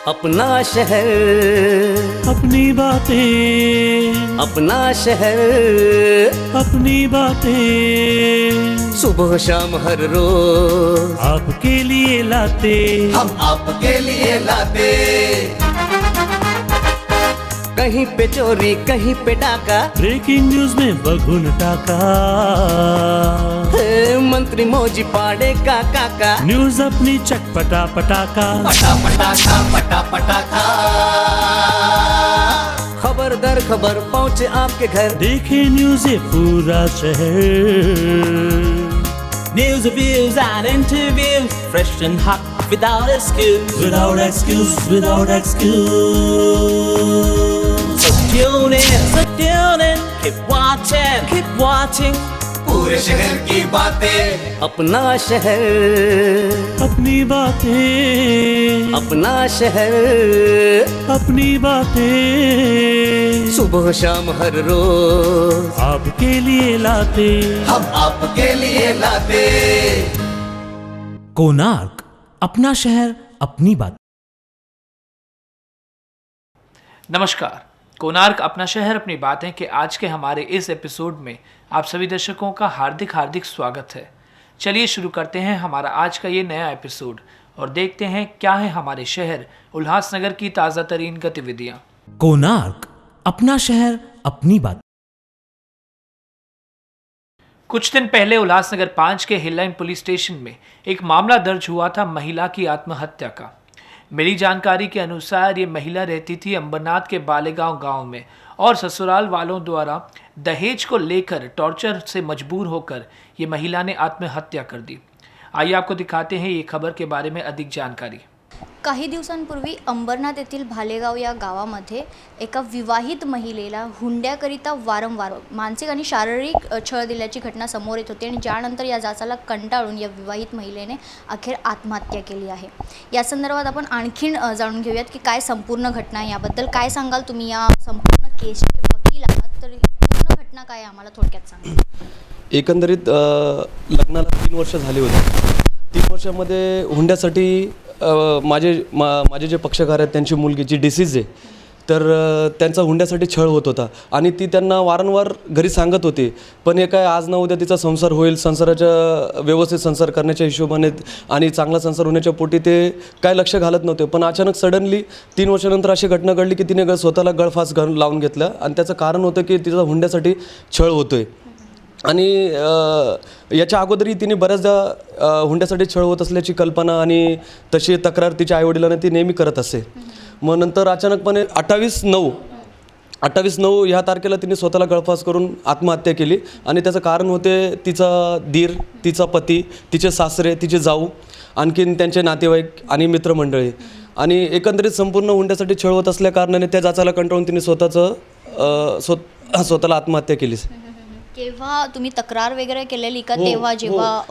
अपना शहर, अपनी बातें, अपना शहर, अपनी बातें, सुबह शाम हर रोज आपके लिए लाते, हम आपके लिए लाते। कहीं पे चोरी कहीं पे डाका, ब्रेकिंग न्यूज में बघून टाका, मंत्री मौजी पाड़े का काका, न्यूज अपनी चटपटा पटाका, पटा पटाखा पटा पटाखा। खबर दर खबर पहुँचे आपके घर, देखे न्यूज ये पूरा शहर। News, reviews and interviews, fresh and hot, without excuse. Without excuse, without excuse. So tune in, keep watching. पूरे शहर की बातें, अपना शहर, अपनी बातें, अपना शहर, अपनी बातें, सुबह शाम हर रोज आपके लिए लाते, हम आपके लिए लाते। कोणार्क, अपना शहर अपनी बात। नमस्कार, कोणार्क अपना शहर अपनी बातें के आज के हमारे इस एपिसोड में आप सभी दर्शकों का हार्दिक स्वागत है। चलिए शुरू करते हैं हमारा आज का ये नया एपिसोड और देखते हैं क्या है हमारे शहर उल्लासनगर की ताज़ा तरीन गतिविधियां। कोणार्क, अपना शहर अपनी बात। कुछ दिन पहले उल्लासनगर 5 के हिल लाइन पुलिस स्टेशन में एक मामला दर्ज हुआ था महिला की आत्महत्या का। मिली जानकारी के अनुसार ये महिला रहती थी अंबरनाथ के बालेगांव गांव में और ससुराल वालों द्वारा दहेज को लेकर टॉर्चर से मजबूर होकर ये महिला ने आत्महत्या कर दी। आइए आपको दिखाते हैं ये खबर के बारे में अधिक जानकारी। काही दिवसांपूर्वी अंबरनाथ येथील भालेगाव या गावामध्ये एका विवाहित महिलेला हुंड्याकरिता वारंवार मानसिक आणि शारीरिक छळ दिल्याची घटना समोर येत होती आणि ज्यानंतर या जाचाला कंटाळून या विवाहित महिलेने अखेर आत्महत्या केली आहे। या संदर्भात आपण आणखीन जाणून घेऊयात की काय संपूर्ण घटना आहे। याबद्दल काय सांगाल तुम्ही? या संपूर्ण केसचे वकील आहात, तर पूर्ण घटना काय आम्हाला थोडक्यात सांगा। एकंदरीत लग्नाला 3 वर्ष झाली होती। 3 वर्षामध्ये हुंड्यासाठी माझे जे पक्षकार आहेत त्यांची मुलगी जी डिसीज आहे, तर त्यांचा हुंड्यासाठी छळ होत होता आणि ती त्यांना वारंवार घरी सांगत होती, पण हे काय आज ना उद्या तिचा संसार होईल, संसाराच्या व्यवस्थित संसार करण्याच्या हिशोबाने आणि चांगला संसार होण्याच्या पोटी ते काय लक्ष घालत नव्हते। पण अचानक सडनली 3 वर्षानंतर अशी घटना घडली की तिने स्वतःला गळफास लावून घेतला आणि त्याचं कारण होतं की तिचा हुंड्यासाठी छळ होतोय। आणि याच्या अगोदरही तिने बऱ्याचदा हुंड्यासाठी छळ होत असल्याची कल्पना आणि तशी तक्रार तिच्या आईवडिलांना ती नेहमी करत असे। मग नंतर अचानकपणे 28/9 ह्या तारखेला तिने स्वतःला गळफास करून आत्महत्या केली आणि त्याचं कारण होते तिचा दीर, तिचा पती, तिचे सासरे, तिचे जाऊ, आणखीन त्यांचे नातेवाईक आणि मित्रमंडळी आणि एकंदरीत संपूर्ण हुंड्यासाठी छळ होत असल्या कारणाने त्या जाचाला कंटाळून तिने स्वतःला आत्महत्या केली। केव्हा तुम्ही तक्रार वगैरे केलेली का? तेव्हा जेव्हा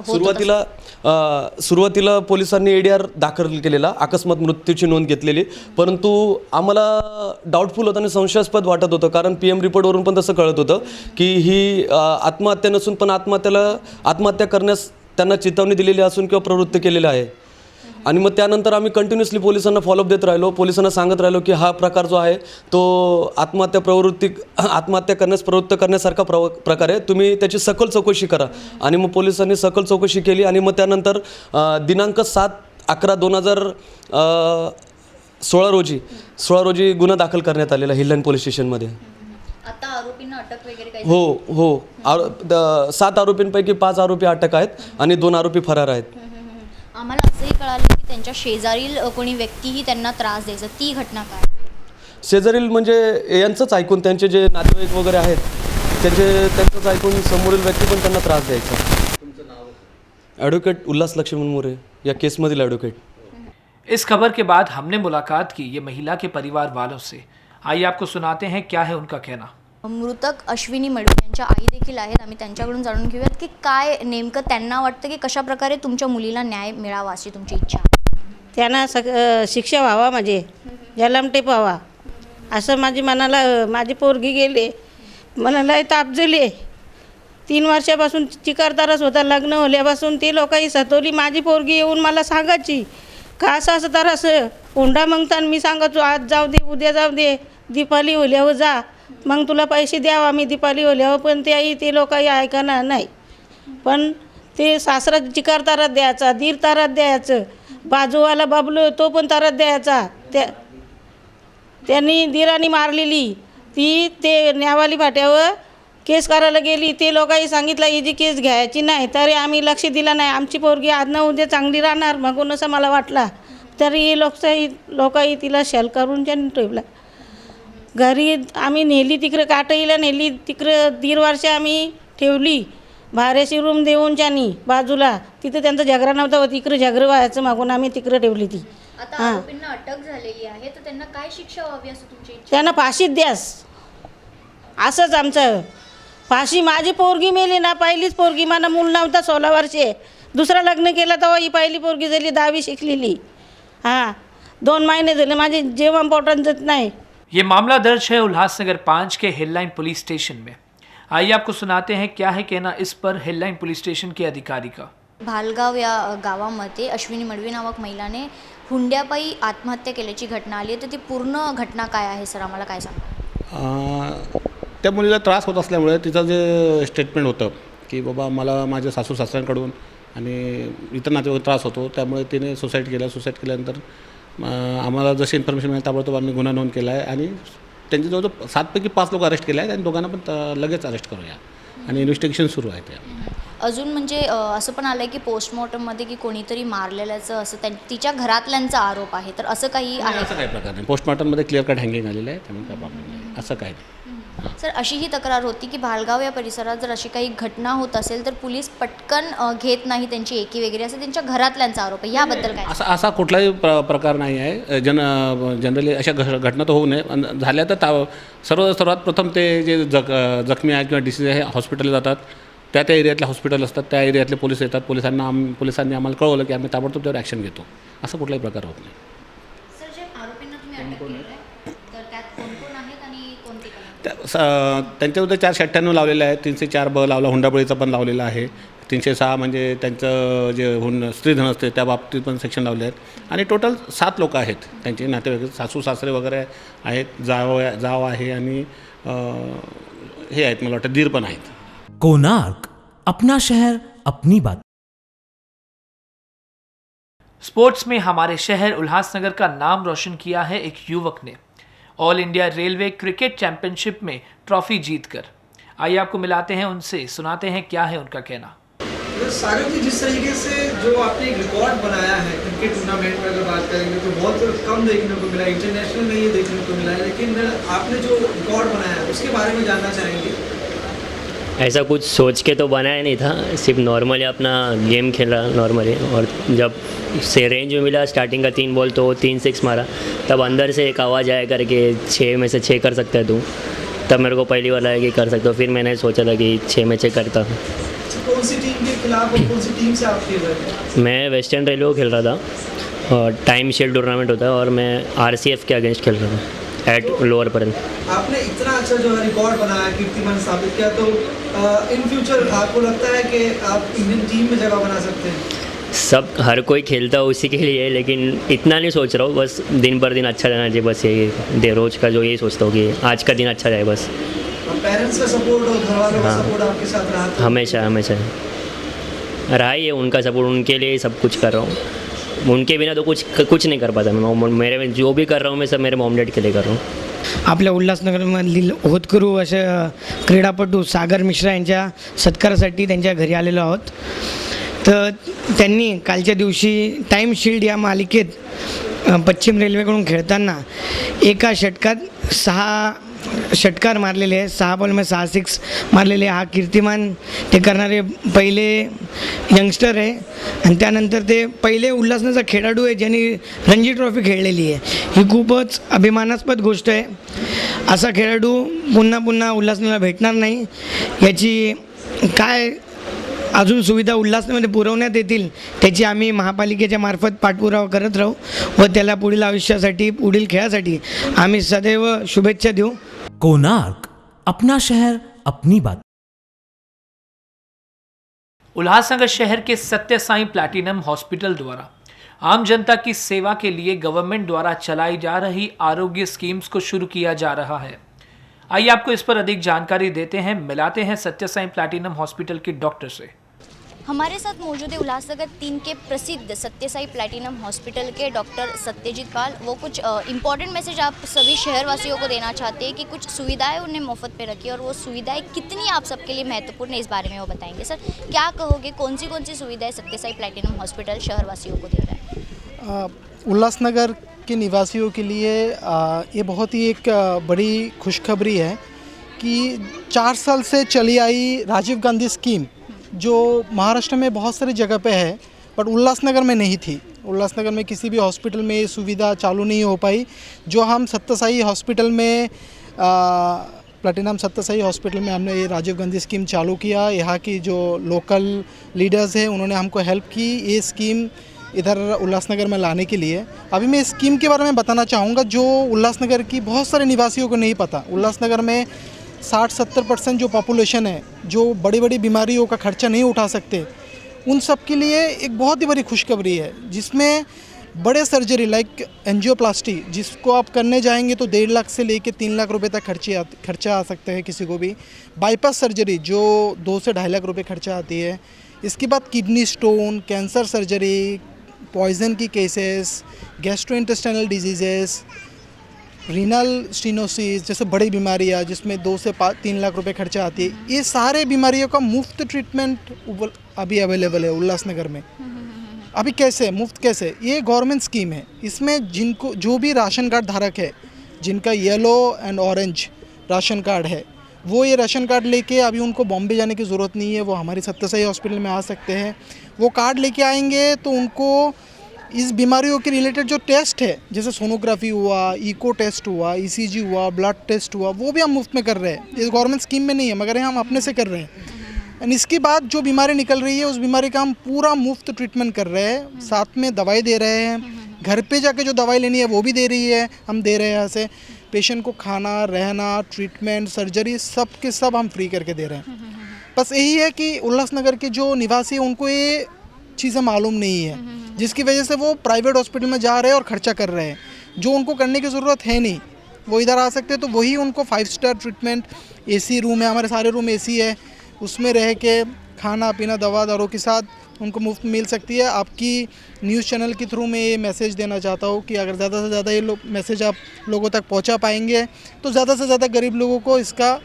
सुरुवातीला पोलिसांनी ADR दाखल केलेला, अकस्मात मृत्यूची नोंद घेतलेली, परंतु आम्हाला डाऊटफुल होतं आणि संशयास्पद वाटत होतं, कारण PM रिपोर्टवरून पण तसं कळत होतं की ही आत्महत्या नसून पण आत्महत्या करण्यास त्यांना चेतावणी दिलेली असून किंवा प्रवृत्त केलेलं आहे। आणि मग त्यानंतर आम्ही कंटिन्युअसली पोलिसांना फॉलोअप देत राहिलो, पोलिसांना सांगत राहिलो की हा प्रकार जो आहे तो आत्महत्या करण्यास प्रवृत्त करण्यासारखा प्रकार आहे, तुम्ही त्याची सखोल चौकशी करा। आणि मग पोलिसांनी सखोल चौकशी केली आणि मग त्यानंतर दिनांक 7/11/2016 रोजी गुन्हा दाखल करण्यात आलेला हिल लाइन पोलीस स्टेशनमध्ये। आता आरोपींना अटक वगैरे काही? हो 7 आरोपींपैकी 5 आरोपी अटक आहेत आणि 2 आरोपी फरार आहेत। आम्हाला असंही कळालं की त्यांच्या शेजारील कोणी व्यक्तीही त्यांना त्रास द्यायचा, ती घटना काय? शेजारील म्हणजे यांचंच ऐकून त्यांचे जे नातेवाईक वगैरे आहेत त्यांचंच ऐकून समोरील व्यक्ती पण त्यांना त्रास द्यायचा। तुमचं नाव? एडवोकेट उल्लास लक्ष्मण मोरे, या केसमधील एडवोकेट। इस खबर के बाद हमने मुलाकात की ये महिला के परिवार वालों से। आइए आपको सुनाते हैं क्या है उनका कहना। मृतक अश्विनी मडवी यांच्या आई देखील आहेत, आम्ही त्यांच्याकडून जाणून घेऊयात की काय नेमकं त्यांना वाटतं की कशा प्रकारे तुमच्या मुलीला न्याय मिळावा अशी तुमची इच्छा? त्यांना शिक्षा व्हावा, म्हणजे जलमटेप व्हावा असं माझी पोरगी गेले, मनाला ताप झाले। 3 वर्षापासून चिकारतारच होता, लग्न होल्यापासून ती लोकही सतवली। माझी पोरगी येऊन मला सांगायची का असं तर असं हुंडा मागता मी सांगायचो आज जाऊ दे उद्या जाऊ दे दीपावली होल्यावर जा मग तुला पैसे द्यावं आम्ही दीपावली होल्यावर, पण ते लोकही ऐकणार नाही. पण ते सासरा चिकार तारात द्यायचा, दीर तारात द्यायचं, बाजूवाला बाबलो तो पण तारात द्यायचा. त्यांनी दीराने मारलेली ती ते न्यावाली फाट्यावर केस करायला गेली. ते लोकांनी सांगितलं हिची केस घ्यायची नाही, तरी आम्ही लक्ष दिलं नाही. आमची पोरगी आज ना उद्या चांगली राहणार म्हणून असं मला वाटला, तरी लोकांनी तिला शेल करून त्यांनी ठेवला. घरी आम्ही नेली तिकडे काटईला नेली, तिकडं 1.5 वर्ष आम्ही ठेवली. भाड्याची रूम देऊन त्यांनी बाजूला, तिथं त्यांचा झगडा नव्हता, तिकडे झगडं व्हायचं मागून आम्ही तिकडे ठेवली ती. आता आरोपींना अटक झालेली आहे, तर त्यांना काय शिक्षा व्हावी असं तुमची इच्छा? त्यांना फाशीत द्यास असंच आमचं. फाशी माझी पोरगी मेली ना, पहिलीच पोरगी, मला मूल नव्हता 16 वर्षे, दुसरं लग्न केलं तेव्हा ही पहिली पोरगी झाली, 10वी शिकलेली. 2 महिने झाले माझे जेवण पोटात जात नाही. ये मामला दर्ज है उल्लासनगर 5 के हिललाइन पुलिस स्टेशन में। आइए आपको सुनाते हैं क्या है कहना इस पर हिललाइन पुलिस स्टेशन के अधिकारी का। भालगाव या गावामध्ये अश्विनी मडवी नामक महिलाने हुंड्यापायी आत्महत्या केल्याची घटना आली आहे, तर ती पूर्ण घटना काय आहे सर, आम्हाला काय सांगा? त्या मुलीला त्रास होत असल्यामुळे तिचं जे स्टेटमेंट होतं की बाबा मला माझ्या सासू सासऱ्यांकडून आणि इतर नातेवाईक त्रास होतो, त्यामुळे तिने सुसाईड केल्यानंतर आम्हाला जशी इन्फॉर्मेशन मिळाली ताबडतोब आम्ही गुन्हा नोंद केला आहे आणि त्यांचे जवळजवळ 7 पैकी 5 लोक अरेस्ट केले आहेत आणि दोघांना पण लगेच अरेस्ट करूया आणि इन्व्हेस्टिगेशन सुरू आहे. त्या अजून म्हणजे असं पण आलं आहे की पोस्टमॉर्टममध्ये की कोणीतरी मारलेल्याचं असं तिच्या घरातल्यांचा आरोप आहे, तर असं काही आहे? असं काही प्रकार नाही. पोस्टमॉर्टममध्ये क्लिअर कट हँगिंग आलेलं आहे, त्यामुळे काय प्रॉब्लेम नाही, असं काही नाही. सर अशी ही तक्रार होती की भालगाव या परिसरात जर अशी काही घटना होत असेल तर पोलीस पटकन घेत नाही त्यांची एकी वगैरे, असं त्यांच्या घरातल्यांचा आरोप आहे, याबद्दल काय? असा कुठलाही प्रकार नाही आहे. जनरली अशा घटना तर होऊ नये, झाल्या तर सर्वात प्रथम ते जे जखमी आहे किंवा डिसीज आहे हॉस्पिटलला जातात, त्या एरियातले हॉस्पिटल असतात, त्या एरियातले पोलीस येतात, पोलिसांनी आम्हाला कळवलं की आम्ही ताबडतोब त्यावर ॲक्शन घेतो. असा कुठलाही प्रकार होत नाही. सर जे आरोपींना तुम्ही अटक केली आहे तर त्यात कोण कोण आहेत आणि कोणते कलम? त्यांच्याविरुद्ध 498 लावलेलं आहे, 304 ब लावला, हुंडाबळीचा पण लावलेला आहे, 306 म्हणजे त्यांचं जे स्त्रीधन असते त्या बाबतीत पण सेक्शन लावले आहेत आणि टोटल 7 लोक आहेत. त्यांचे नातेवाईक सासू सासरे वगैरे आहेत, जाव आहे आणि हे आहेत, मला वाटतं दीर पण आहेत. कोणार्क, अपना शहर अपनी बात. स्पोर्ट्स में हमारे शहर उल्लासनगर का नाम रोशन किया है एक युवक ने all India railway cricket championship में ट्रॉफी जीतकर। आइए आपको मिलाते हैं उनसे, सुनाते हैं क्या है उनका कहना। सागर जी, जिस तरीके से जो आपने एक रिकॉर्ड बनाया है क्रिकेट टूर्नामेंट में अगर बात करेंगे तो बहुत कम देखने को मिला, इंटरनेशनल में ये देखने को मिला है, लेकिन आपने जो रिकॉर्ड बनाया है उसके बारे में जानना चाहेंगे। ऐसा कुछ सोच के तो बनाया नहीं था, सिर्फ नॉर्मली अपना गेम खेला नॉर्मली, और जब से रेंज में मिला स्टार्टिंग का 3 बॉल तो 3 6 मारा, तब अंदर से एक आवाज़ आया करके 6 में से 6 कर सकता है तू, तब मेरे को पहली बार लगा कि कर सकता हूँ. फिर मैंने सोचा था कि 6 में 6 करता हूँ. कौन सी टीम के खिलाफ और कौन सी टीम से आप खेल रहे थे? मैं वेस्टर्न रेलवे को खेल रहा था और टाइम शील्ड टूर्नामेंट होता है, और मैं RCF के अगेंस्ट खेल रहा था एट लोअर पर. आपने इतना अच्छा जो है रिकॉर्ड बनाया, कीर्तिमान साबित किया, तो इन फ्यूचर आपको लगता है कि आप इंडियन टीम में जगह बना सकते हैं? सब हर कोई खेलता है उसी के लिए, लेकिन इतना नहीं सोच रहा हूँ, बस दिन पर दिन अच्छा जाना चाहिए, बस ये रोज का जो यही सोचता हूँ कि आज का दिन अच्छा जाए बस. पेरेंट्स का सपोर्ट और घर वालों का सपोर्ट आपके साथ रहा? हमेशा रहा ही है, उनका सपोर्ट, उनके लिए सब कुछ कर रहा हूँ. उनके बिना तो कुछ नहीं कर पाता मैं. मेरे जो भी कर रहा हूँ मैं सब मेरे मॉम डॅड के लिए कर रहा हूँ. आपल्या उल्हासनगरमधील होतकरू असे क्रीडापटू सागर मिश्रा यांच्या सत्कारासाठी त्यांच्या घरी आलेलो आहोत. तर त्यांनी कालच्या दिवशी टाईम शील्ड या मालिकेत पश्चिम रेल्वेकडून खेळताना एका षटकात 6 षटकार मारलेले आहे, 6 बॉलमध्ये 6 6 मारलेले. हा कीर्तिमान ते करणारे पहिले यंगस्टर आहे आणि त्यानंतर ते पहिले उल्हासनगरचा खेळाडू आहे ज्यांनी रणजी ट्रॉफी खेळलेली आहे. ही खूपच अभिमानास्पद गोष्ट आहे. असा खेळाडू पुन्हा पुन्हा उल्हासनगरला भेटणार नाही. याची काय अजून सुविधा उल्हासनगरमध्ये पुरवण्यात येतील त्याची आम्ही महापालिकेच्या मार्फत पाठपुरावा करत राहू व त्याला पुढील आयुष्यासाठी, पुढील खेळासाठी आम्ही सदैव शुभेच्छा देऊ. कोणार्क, अपना शहर अपनी बात. उल्लासनगर शहर के सत्य साईं प्लैटिनम हॉस्पिटल द्वारा आम जनता की सेवा के लिए गवर्नमेंट द्वारा चलाई जा रही आरोग्य स्कीम्स को शुरू किया जा रहा है। आइए आपको इस पर अधिक जानकारी देते हैं, मिलाते हैं सत्य साई प्लैटिनम हॉस्पिटल के डॉक्टर से। हमारे साथ मौजूद है उल्लासनगर 3 के प्रसिद्ध सत्य साई प्लैटिनम हॉस्पिटल के डॉक्टर सत्यजीत पाल। वो कुछ इम्पॉर्टेंट मैसेज आप सभी शहरवासियों को देना चाहते हैं कि कुछ सुविधाएं उन्हें मुफ्त पे रखी और वो सुविधाएं कितनी आप सबके लिए महत्वपूर्ण है, इस बारे में वो बताएंगे। सर, क्या कहोगे, कौन सी सुविधाएं सत्य साई प्लैटिनम हॉस्पिटल शहरवासियों को दे रहा है? उल्लासनगर के निवासियों के लिए ये बहुत ही एक बड़ी खुशखबरी है कि 4 साल से चली आई राजीव गांधी स्कीम, जो महाराष्ट्र में बहुत सारी जगह पे है बट उल्लासनगर में नहीं थी। उल्लासनगर में किसी भी हॉस्पिटल में ये सुविधा चालू नहीं हो पाई, जो हम सत्य साई हॉस्पिटल में प्लैटिनम सत्य साई हॉस्पिटल में हमने ये राजीव गांधी स्कीम चालू किया। यहाँ की जो लोकल लीडर्स हैं उन्होंने हमको हेल्प की ये स्कीम इधर उल्लासनगर में लाने के लिए। अभी मैं इस स्कीम के बारे में बताना चाहूँगा जो उल्लासनगर की बहुत सारे निवासियों को नहीं पता। उल्लासनगर में 60-70% जो पॉपुलेशन है, जो बड़ी बड़ी बीमारियों का खर्चा नहीं उठा सकते, उन सब के लिए एक बहुत ही बड़ी खुशखबरी है, जिसमें बड़े सर्जरी लाइक एंजियोप्लास्टी, जिसको आप करने जाएंगे तो 1.5 लाख से लेके 3 लाख रुपए तक खर्चा आ सकते हैं किसी को भी। बाईपास सर्जरी जो 2 से 2.5 लाख रुपए खर्चा आती है। इसके बाद kidney stone, cancer surgery, poison की cases, gastrointestinal diseases, renal stenosis जैसे बड़ी बीमारियाँ जिसमें 2 से 3 लाख रुपए खर्चा आती है, ये सारे बीमारियों का मुफ्त ट्रीटमेंट अभी अवेलेबल है उल्लासनगर में। अभी कैसे मुफ्त कैसे? ये गवर्नमेंट स्कीम है। इसमें जिनको जो भी राशन कार्ड धारक है, जिनका yellow and orange ration card है, वो ये राशन कार्ड लेके अभी उनको बॉम्बे जाने की ज़रूरत नहीं है, वो हमारी सत्य साई हॉस्पिटल में आ सकते हैं। वो कार्ड लेके आएंगे तो उनको इस बीमारियों के रिलेटेड जो टेस्ट है, जैसे सोनोग्राफी हुआ, इको टेस्ट हुआ, ECG हुआ, ब्लड टेस्ट हुआ, वो भी हम मुफ्त में कर रहे हैं। ये गवर्नमेंट स्कीम में नहीं है मगर हम अपने से कर रहे हैं। एंड इसके बाद जो बीमारी निकल रही है उस बीमारी का हम पूरा मुफ्त ट्रीटमेंट कर रहे हैं, साथ में दवाई दे रहे हैं। घर पे जाके जो दवाई लेनी है वो भी दे रही है, हम दे रहे हैं। यहाँ से पेशेंट को खाना, रहना, ट्रीटमेंट, सर्जरी सब के सब हम फ्री करके दे रहे हैं। बस यही है कि उल्लासनगर के जो निवासी हैं उनको ये चीज़ें मालूम नहीं है, जिसकी वजह से वो प्राइवेट हॉस्पिटल में जा रहे हैं और ख़र्चा कर रहे हैं, जो उनको करने की ज़रूरत है नहीं। वो इधर आ सकते हैं तो वही उनको 5 स्टार ट्रीटमेंट, AC रूम है, हमारे सारे रूम AC है, उसमें रह के खाना पीना दवा दारों के साथ उनको मुफ्त मिल सकती है। आपकी न्यूज़ चैनल के थ्रू मैं ये मैसेज देना चाहता हूँ कि अगर ज़्यादा से ज़्यादा ये मैसेज आप लोगों तक पहुँचा पाएंगे तो ज़्यादा से ज़्यादा गरीब लोगों को इसका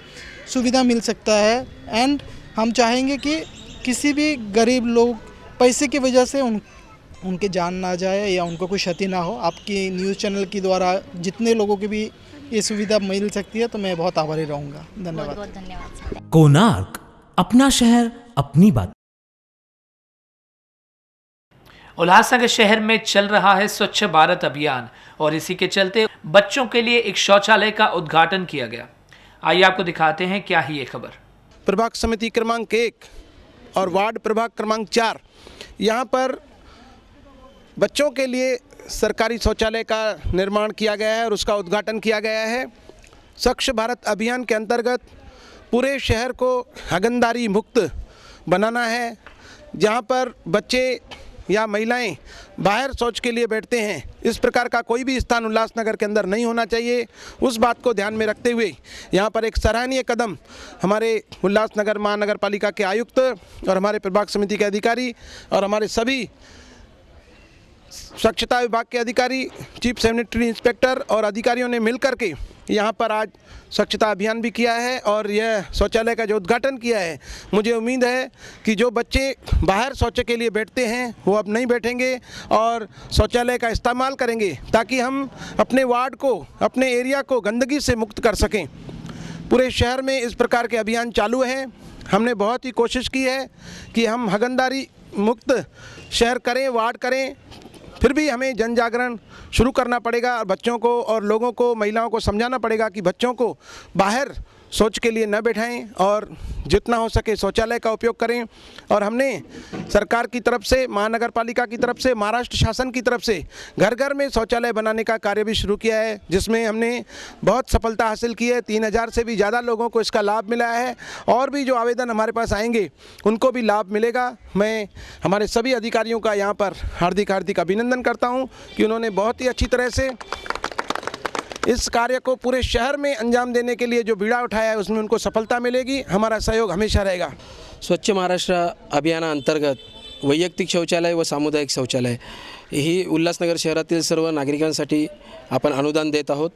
सुविधा मिल सकता है। एंड हम चाहेंगे कि किसी भी गरीब लोग पैसे की वजह से उनके जान ना जाए या उनको कोई क्षति ना हो। आपकी न्यूज़ चैनल के द्वारा जितने लोगों की भी ये सुविधा मिल सकती है तो मैं बहुत आभारी रहूँगा। धन्यवाद। बहुत धन्यवाद। कोणार्क, अपना शहर अपनी बात। उल्लासनगर शहर में चल रहा है स्वच्छ भारत अभियान और इसी के चलते बच्चों के लिए एक शौचालय का उद्घाटन किया गया। आइए आपको दिखाते हैं क्या है ये खबर। प्रभाग समिति क्रमांक 1 और वार्ड प्रभाग क्रमांक 4, यहाँ पर बच्चों के लिए सरकारी शौचालय का निर्माण किया गया है और उसका उद्घाटन किया गया है। स्वच्छ भारत अभियान के अंतर्गत पूरे शहर को हगंदारी मुक्त बनाना है। जहाँ पर बच्चे या महिलाएं बाहर शौच के लिए बैठते हैं, इस प्रकार का कोई भी स्थान उल्लासनगर के अंदर नहीं होना चाहिए। उस बात को ध्यान में रखते हुए यहाँ पर एक सराहनीय कदम हमारे उल्लासनगर महानगर पालिका के आयुक्त और हमारे प्रभाग समिति के अधिकारी और हमारे सभी स्वच्छता विभाग के अधिकारी, चीफ सैनिटरी इंस्पेक्टर और अधिकारियों ने मिलकर के यहाँ पर आज स्वच्छता अभियान भी किया है और यह शौचालय का जो उद्घाटन किया है, मुझे उम्मीद है कि जो बच्चे बाहर शौच के लिए बैठते हैं वो अब नहीं बैठेंगे और शौचालय का इस्तेमाल करेंगे, ताकि हम अपने वार्ड को, अपने एरिया को गंदगी से मुक्त कर सकें। पूरे शहर में इस प्रकार के अभियान चालू हैं। हमने बहुत ही कोशिश की है कि हम हगंदारी मुक्त शहर करें, वार्ड करें, फिर भी हमें जन जागरण शुरू करना पड़ेगा और बच्चों को और लोगों को, महिलाओं को समझाना पड़ेगा कि बच्चों को बाहर शौच के लिए न बैठाएं और जितना हो सके शौचालय का उपयोग करें। और हमने सरकार की तरफ से, महानगर पालिका की तरफ से, महाराष्ट्र शासन की तरफ से घर घर में शौचालय बनाने का कार्य भी शुरू किया है, जिसमें हमने बहुत सफलता हासिल की है। 3000 से भी ज़्यादा लोगों को इसका लाभ मिला है और भी जो आवेदन हमारे पास आएंगे उनको भी लाभ मिलेगा। मैं हमारे सभी अधिकारियों का यहाँ पर हार्दिक अभिनंदन करता हूँ कि उन्होंने बहुत ही अच्छी तरह से इस कार्य को पूरे शहर में अंजाम देने के लिए जो बीड़ा उठाया है उसमें उनको सफलता मिलेगी। हमारा सहयोग हमेशा रहेगा। स्वच्छ महाराष्ट्र अभियानाअंतर्गत वैयक्तिक शौचालय व सामुदायिक शौचालय ही उल्हासनगर शहरातील सर्व नागरिकांसाठी आपण अनुदान देत आहोत।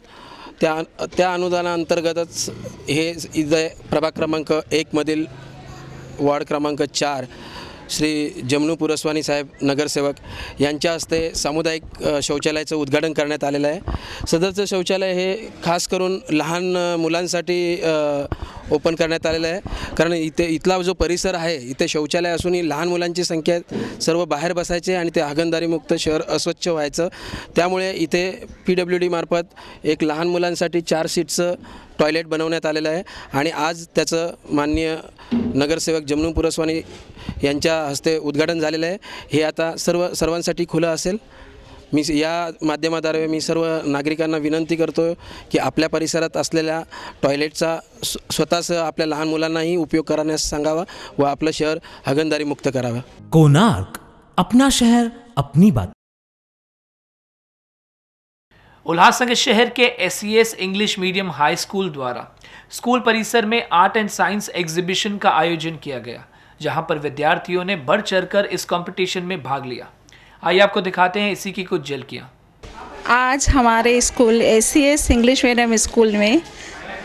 त्या अनुदानाअंतर्गतच हे इथे प्रभाग क्रमांक 1 मधील वार्ड क्रमांक 4 श्री जमनू पुरस्वानी साहेब नगरसेवक यांच्या हस्ते सामुदायिक शौचालयाचं उद्घाटन करण्यात आलेलं आहे। सदरचं शौचालय हे खास करून लहान मुलांसाठी ओपन करण्यात आलेलं आहे, कारण इथला जो परिसर आहे इथे शौचालय असूनही लहान मुलांची संख्या सर्व बाहेर बसायचे आणि ते हागणदारीमुक्त शहर अस्वच्छ व्हायचं। त्यामुळे इथे PWD मार्फत एक लहान मुलांसाठी 4 सीटचं टॉयलेट बनवण्यात आलेलं आहे आणि आज त्याचं माननीय नगरसेवक जमनू पुरस्वानी यांच्या हस्ते उद्घाटन झालेलं आहे। हे आता सर्वांसाठी खुलं असेल। मी या माध्यमाद्वारे मी सर्व नागरिकांना विनंती करतो की आपल्या परिसरात असलेल्या टॉयलेटचा स्वतःसह आपल्या लहान मुलांनाही उपयोग करण्यास सांगावा व आपलं शहर हागणदारी मुक्त करावं। कोणार्क, अपना शहर अपनी बात। उल्लासनगर शहर के SES English medium high school द्वारा स्कूल परिसर में आर्ट एंड साइंस एग्जीबिशन का आयोजन किया गया, जहां पर विद्यार्थियों ने बढ़ चढ़कर इस कंपटीशन में भाग लिया। आइए आपको दिखाते हैं इसी की कुछ झलकियां। आज हमारे school SES English medium school में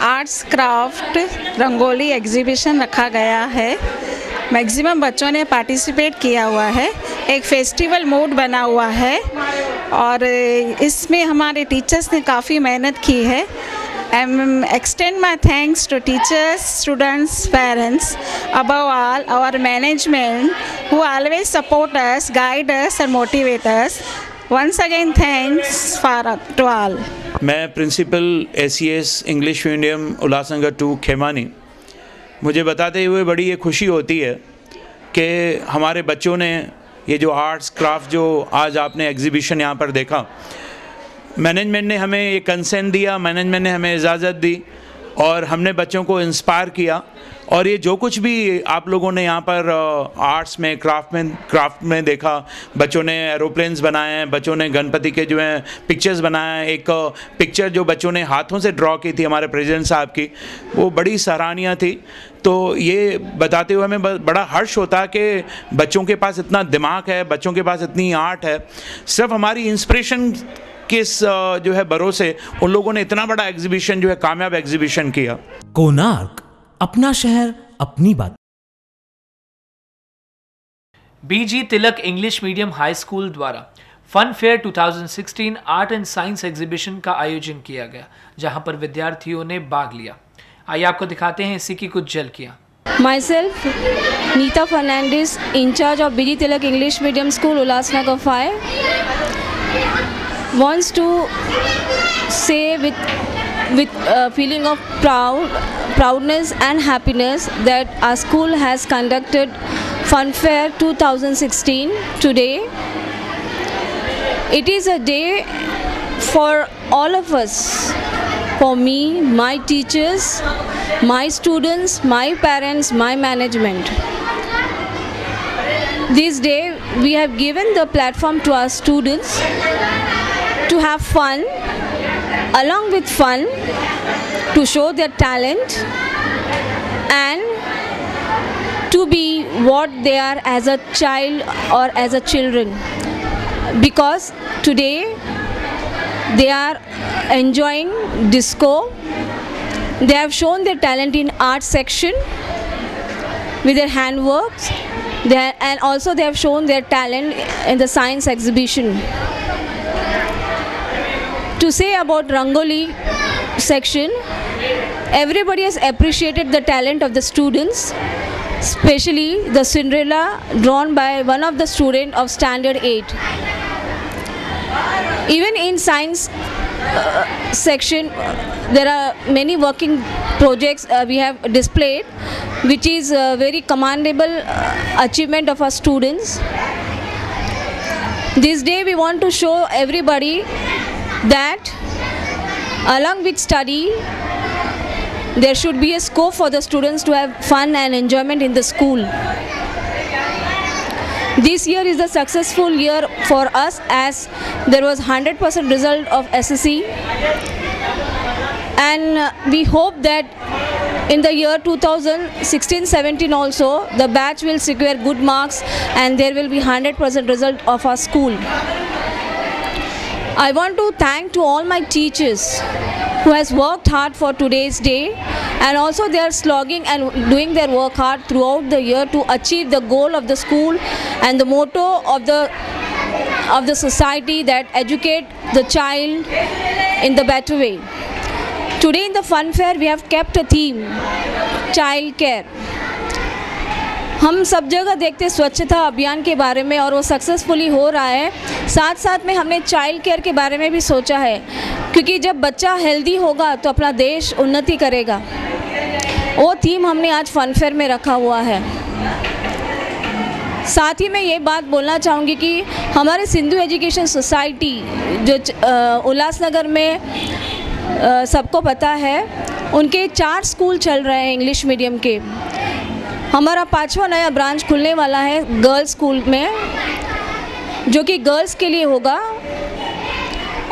आर्ट्स क्राफ्ट रंगोली एग्जीबिशन रखा गया है। मैक्सिमम बच्चों ने पार्टिसिपेट किया हुआ है। एक फेस्टिवल मूड बना हुआ है और इसमें हमारे टीचर्स ने काफ़ी मेहनत की है। I extend my thanks to teachers, students, parents, above all our management who always support us, guide us and motivate us. Once again thanks to all. मैं principal SES English medium Ulhasnagar 2 Khemani. मुझे बताते हुए बड़ी ये खुशी होती है कि हमारे बच्चों ने ये जो आर्ट्स क्राफ्ट जो आज आपने एग्जीबिशन यहाँ पर देखा, मैनेजमेंट ने हमें ये कंसेंट दिया, मैनेजमेंट ने हमें इजाज़त दी और हमने बच्चों को इंस्पायर किया। और ये जो कुछ भी आप लोगों ने यहाँ पर आर्ट्स में क्राफ्ट में देखा, बच्चों ने एरोप्लेन्स बनाए हैं, बच्चों ने गणपति के जो हैं पिक्चर्स बनाए हैं। एक पिक्चर जो बच्चों ने हाथों से ड्रॉ की थी हमारे प्रेसिडेंट साहब की, वो बड़ी सराहनीय थी। तो ये बताते हुए हमें बड़ा हर्ष होता है कि बच्चों के पास इतना दिमाग है, बच्चों के पास इतनी आर्ट है। सिर्फ हमारी इंस्पिरेशन किस जो है भरोसे उन लोगों ने इतना बड़ा एग्जीबिशन जो है कामयाब एग्जीबिशन किया। कोणार्क, अपना शहर अपनी बात। BG Tilak English medium high school द्वारा fun fair 2016 art and science exhibition का आयोजन किया गया, जहां पर विद्यार्थियों ने भाग लिया। आइए आपको दिखाते हैं इसी की कुछ झलकियां। Myself, Neeta Fernandez, in charge of BG Tilak English Medium School, Ulhasnagar 5, wants to say with feeling of proudness and happiness that our school has conducted Fun Fair 2016 today. It is a day for all of us, for me, my teachers, my students, my parents, my management. This day we have given the platform to our students to have fun, along with fun to show their talent and to be what they are as a child or as a children, because today they are enjoying disco. They have shown their talent in art section with their handworks, and also they have shown their talent in the science exhibition. To say about Rangoli section, everybody has appreciated the talent of the students, especially the Cinderella drawn by one of the students of standard 8. Even in science section, there are many working projects we have displayed, which is a very commendable achievement of our students. This day we want to show everybody that along with study, there should be a scope for the students to have fun and enjoyment in the school. This year is a successful year for us as there was 100% result of SSC, and we hope that in the year 2016-17 also the batch will secure good marks and there will be 100% result of our school. I want to thank to all my teachers who has worked hard for today's day, and also they are slogging and doing their work hard throughout the year to achieve the goal of the school and the motto of the society, that educate the child in the better way. Today in the fun fair we have kept a theme, child care. हम सब जगह देखते स्वच्छता अभियान के बारे में और वो सक्सेसफुली हो रहा है, साथ साथ में हमने चाइल्ड केयर के बारे में भी सोचा है, क्योंकि जब बच्चा हेल्दी होगा तो अपना देश उन्नति करेगा। वो थीम हमने आज फन फेयर में रखा हुआ है। साथ ही मैं ये बात बोलना चाहूँगी कि हमारे सिंधु एजुकेशन सोसाइटी जो उल्लासनगर में सबको पता है, उनके 4 स्कूल चल रहे हैं इंग्लिश मीडियम के। हमारा 5वां नया ब्रांच खुलने वाला है गर्ल्स स्कूल में, जो कि गर्ल्स के लिए होगा,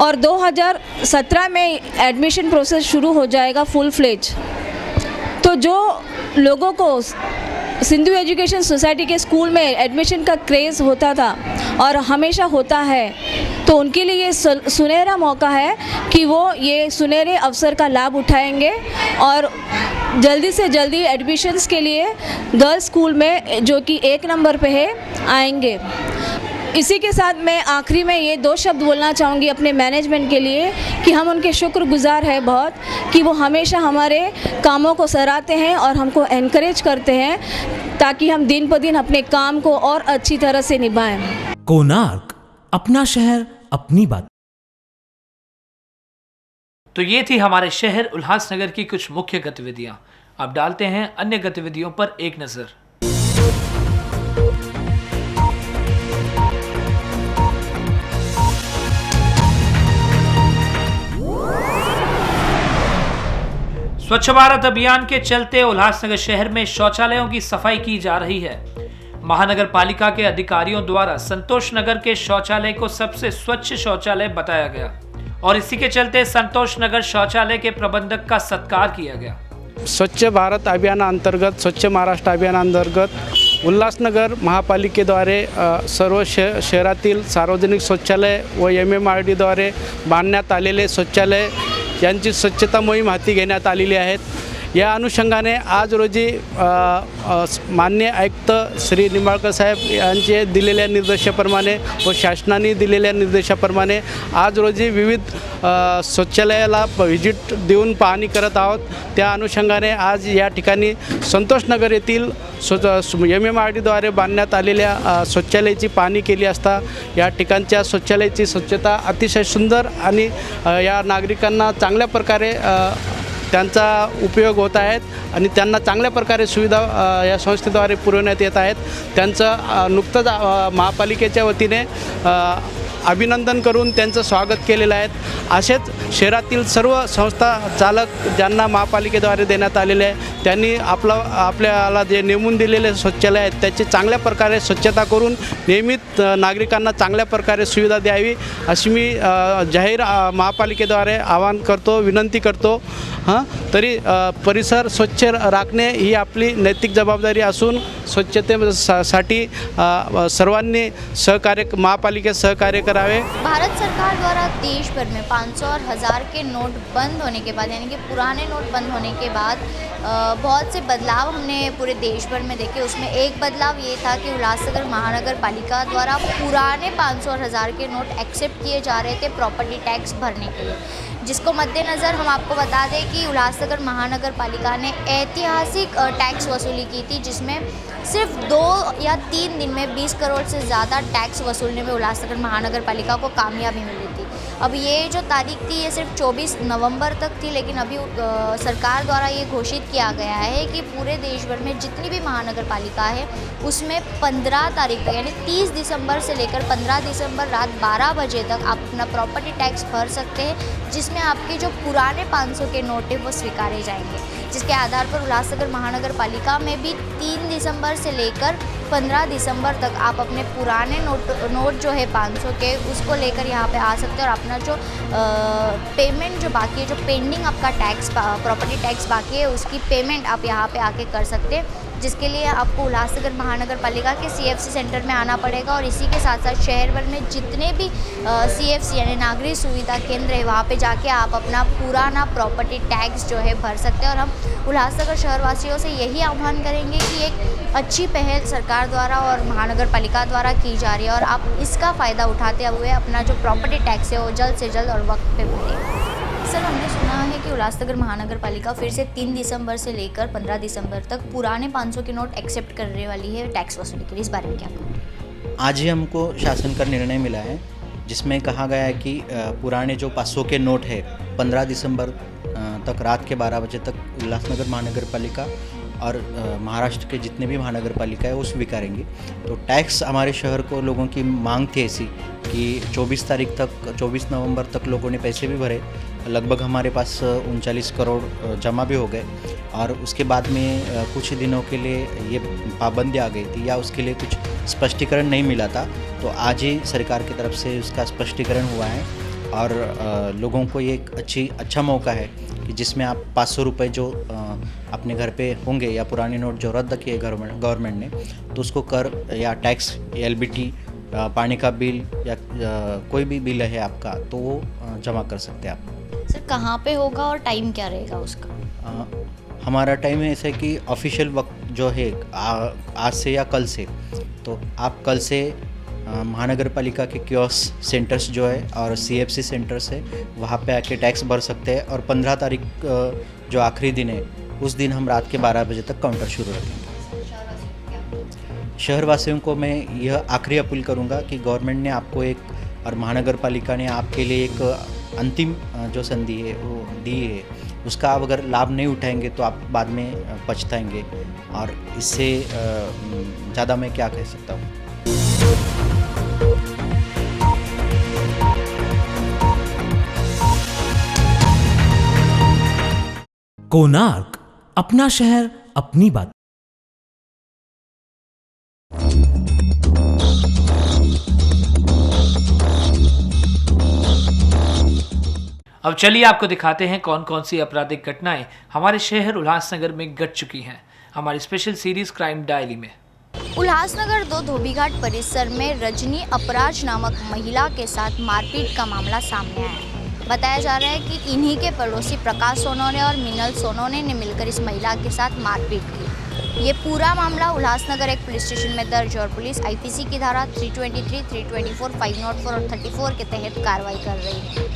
और 2017 में एडमिशन प्रोसेस शुरू हो जाएगा फुल फ्लेज। तो जो लोगों को सिंधु एजुकेशन सोसाइटी के स्कूल में एडमिशन का क्रेज़ होता था और हमेशा होता है, तो उनके लिए ये सुनहरा मौका है कि वो ये सुनहरे अवसर का लाभ उठाएंगे और जल्दी से जल्दी एडमिशन्स के लिए गर्ल्स स्कूल में, जो कि 1 नंबर पे है, आएंगे। इसी के साथ मैं आखिरी में ये 2 शब्द बोलना चाहूँगी अपने मैनेजमेंट के लिए कि हम उनके शुक्रगुजार हैं बहुत, कि वो हमेशा हमारे कामों को सराहते हैं और हमको एनकरेज करते हैं ताकि हम दिन ब दिन अपने काम को और अच्छी तरह से निभाएं। कोणार्क, अपना शहर अपनी बात। तो ये थी हमारे शहर उल्लासनगर की कुछ मुख्य गतिविधियां। अब डालते हैं अन्य गतिविधियों पर एक नजर। स्वच्छ भारत अभियान के चलते उल्लासनगर शहर में शौचालयों की सफाई की जा रही है। महानगर पालिका के अधिकारियों द्वारा संतोष नगर के शौचालय को सबसे स्वच्छ शौचालय बताया गया और इसी के चलते संतोष नगर शौचालय के प्रबंधक का सत्कार किया गया। स्वच्छ भारत अभियानांतर्गत, स्वच्छ महाराष्ट्र अभियानांतर्गत उल्लासनगर महापालिकेद्वारे सर्व शहरातील सार्वजनिक शौचालय व MMRD द्वारे बांधण्यात आलेले शौचालय यांची स्वच्छता मोहीम हाती घेण्यात आलेली आहेत। या अनुषंगाने आज रोजी माननीय आयुक्त श्री निंबाळकर साहेब यांचे दिलेल्या निर्देशाप्रमाणे व शासनाने दिलेल्या निर्देशाप्रमाणे आज रोजी विविध शौचालयाला व्हिजिट देऊन पाहणी करत आहोत। त्या अनुषंगाने आज या ठिकाणी संतोषनगर येथील MMRDद्वारे बांधण्यात आलेल्या शौचालयाची पाहणी केली असता या ठिकाणच्या शौचालयाची स्वच्छता अतिशय सुंदर आणि या नागरिकांना चांगल्या प्रकारे त्यांचा उपयोग होत आहेत आणि त्यांना चांगल्या प्रकारे सुविधा या संस्थेद्वारे पुरवण्यात येत आहेत। त्यांचं नुकतंच महापालिकेच्या वतीने अभिनंदन करून त्यांचं स्वागत केलेलं आहे। असेच शहरातील सर्व संस्था चालक ज्यांना महापालिकेद्वारे देण्यात आलेले आहे त्यांनी आपल्याला जे नेमून दिलेले शौचालय आहेत त्याची चांगल्या प्रकारे स्वच्छता करून नियमित नागरिकांना चांगल्या प्रकारे सुविधा द्यावी अशी मी जाहीर महापालिकेद्वारे आवाहन करतो, विनंती करतो। तरी परिसर स्वच्छ राखणे ही आपली नैतिक जबाबदारी असून स्वच्छतेसाठी सर्वांनी सहकार्य, महापालिका सहकार्य करावे। भारत सरकार द्वारा देश भर में 500 और 1000 के नोट बंद होने के बाद, यानी कि पुराने नोट बंद होने के बाद बहुत से बदलाव हमने पूरे देश भर में देखे। उसमें एक बदलाव ये था कि उल्लासनगर महानगर पालिका द्वारा पुराने 500 और 1000 के नोट एक्सेप्ट किए जा रहे थे प्रॉपर्टी टैक्स भरने के लिए, जिसको मद्देनज़र हम आपको बता दें कि उल्लासनगर महानगर पालिका ने ऐतिहासिक टैक्स वसूली की थी, जिसमें सिर्फ 2 या 3 दिन में 20 करोड़ से ज़्यादा टैक्स वसूलने में उल्लासनगर महानगर पालिका को कामयाबी मिली थी। अब ये जो तारीख थी ये सिर्फ 24 नवंबर तक थी, लेकिन अभी सरकार द्वारा ये घोषित किया गया है कि पूरे देश भर में जितनी भी महानगर पालिका है उसमें 15 तारीख तक यानी 30 दिसंबर से लेकर 15 दिसंबर रात 12 बजे तक आप अपना प्रॉपर्टी टैक्स भर सकते हैं, जिसमें आपके जो पुराने 500 के नोट है वो स्वीकारे जाएंगे, जिसके आधार पर उल्लासनगर महानगर पालिका में भी 3 दिसंबर से लेकर 15 दिसंबर तक आप अपने पुराने नोट जो है 500 के उसको लेकर यहाँ पे आ सकते हैं और अपना जो पेमेंट जो बाकी है, जो पेंडिंग आपका टैक्स प्रॉपर्टी टैक्स बाकी है उसकी पेमेंट आप यहाँ पे आके कर सकते हैं, जिसके लिए आपको उल्लासनगर महानगर पालिका के CFC सेंटर में आना पड़ेगा। और इसी के साथ साथ शहर भर में जितने भी CFC यानी नागरिक सुविधा केंद्र है वहाँ पे जाके आप अपना पुराना प्रॉपर्टी टैक्स जो है भर सकते हैं। और हम उल्लासनगर शहरवासियों से यही आह्वान करेंगे कि एक अच्छी पहल सरकार द्वारा और महानगर पालिका द्वारा की जा रही है और आप इसका फ़ायदा उठाते हुए अपना जो प्रॉपर्टी टैक्स है वो जल्द से जल्द और वक्त पे भरें। सर, हमने सुना है कि उल्लासनगर महानगर पालिका फिर से 3 दिसंबर से लेकर 15 दिसंबर तक पुराने 500 के नोट एक्सेप्ट करने वाली है टैक्स वसूली के लिए, इस बारे में क्या कहें? आज ही हमको शासन का निर्णय मिला है जिसमें कहा गया है कि पुराने जो 500 के नोट है 15 दिसंबर तक रात के 12 बजे तक उल्लासनगर महानगर पालिका और महाराष्ट्र के जितने भी महानगर पालिका है वो स्वीकारेंगे। तो टैक्स हमारे शहर को लोगों की मांग थी ऐसी कि 24 नवंबर तक लोगों ने पैसे भी भरे, लगभग हमारे पास 39 करोड़ जमा भी हो गए और उसके बाद में कुछ दिनों के लिए ये पाबंदी आ गई थी या उसके लिए कुछ स्पष्टीकरण नहीं मिला था। तो आज ही सरकार की तरफ से उसका स्पष्टीकरण हुआ है और लोगों को ये एक अच्छा मौका है कि जिसमें आप 500 रुपये जो अपने घर पे होंगे या पुराने नोट जो रद्द किए गवर्नमेंट ने तो उसको कर या टैक्स LBT पानी का बिल या कोई भी बिल है आपका तो वो जमा कर सकते हैं आप। सर, कहाँ पे होगा और टाइम क्या रहेगा उसका? हमारा टाइम है ऐसे कि ऑफिशियल वक्त जो है आज से या कल से, तो आप कल से महानगर पालिका के कियोस्क सेंटर्स जो है और CFC सेंटर्स है वहाँ पे आके टैक्स भर सकते हैं और 15 तारीख जो आखिरी दिन है उस दिन हम रात के 12 बजे तक काउंटर शुरू रखेंगे। शहरवासियों को मैं यह आखिरी अपील करूँगा कि गवर्नमेंट ने आपको एक और महानगर पालिका ने आपके लिए एक अंतिम जो संधि है वो दी है, उसका आप अगर लाभ नहीं उठाएंगे तो आप बाद में पछताएंगे और इससे ज़्यादा मैं क्या कह सकता हूँ। कोणार्क, अपना शहर अपनी बात। अब चलिए आपको दिखाते हैं कौन कौन सी आपराधिक घटनाएं हमारे शहर उल्लासनगर में घट चुकी हैं हमारी स्पेशल सीरीज क्राइम डायरी में। उल्लासनगर 2 धोबीघाट परिसर में रजनी अपराज नामक महिला के साथ मारपीट का मामला सामने आया है। बताया जा रहा है कि इन्हीं के पड़ोसी प्रकाश सोनोने और मिनल सोनोने ने मिलकर इस महिला के साथ मारपीट की। ये पूरा मामला उल्लासनगर एक पुलिस स्टेशन में दर्ज और पुलिस IPC की धारा 323, 324, 504 और 34 के तहत कार्रवाई कर रही है।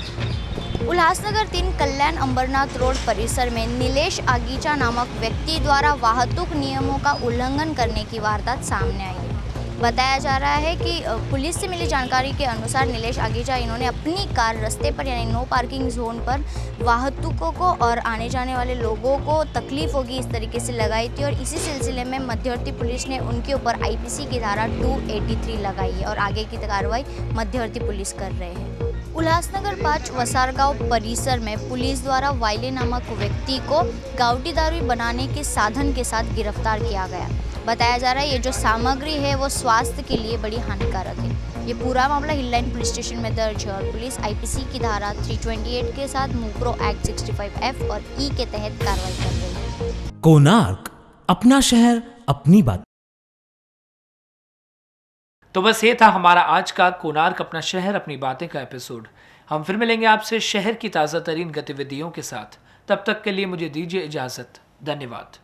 उल्लासनगर 3 कल्याण अंबरनाथ रोड परिसर में नीलेश आगीचा नामक व्यक्ति द्वारा वाहतुक नियमों का उल्लंघन करने की वारदात सामने आई है। बताया जा रहा है कि पुलिस से मिली जानकारी के अनुसार नीलेश आगीचा इन्होंने अपनी कार रास्ते पर यानी नो पार्किंग जोन पर वाहतुकों को और आने जाने वाले लोगों को तकलीफ होगी इस तरीके से लगाई थी और इसी सिलसिले में मध्यवर्ती पुलिस ने उनके ऊपर IPC की धारा 283 लगाई है और आगे की कार्रवाई मध्यवर्ती पुलिस कर रहे हैं। उल्लासनगर 5 वसारगांव परिसर में पुलिस द्वारा वाइले नामक व्यक्ति को गावठी दारू बनाने के साधन के साथ गिरफ्तार किया गया। बताया जा रहा है ये जो सामग्री है वो स्वास्थ्य के लिए बड़ी हानिकारक है। ये पूरा मामला हिल लाइन पुलिस स्टेशन में दर्ज है और पुलिस IPC की धारा 328 के साथ मूक्रो एक्ट 65F और E के तहत कार्रवाई कर रही है। कोणार्क, अपना शहर अपनी बात। तो बस ये था हमारा आज का कोणार्क अपना शहर अपनी बातें का एपिसोड। हम फिर मिलेंगे आपसे शहर की ताज़ा तरीन गतिविधियों के साथ। तब तक के लिए मुझे दीजिए इजाज़त। धन्यवाद।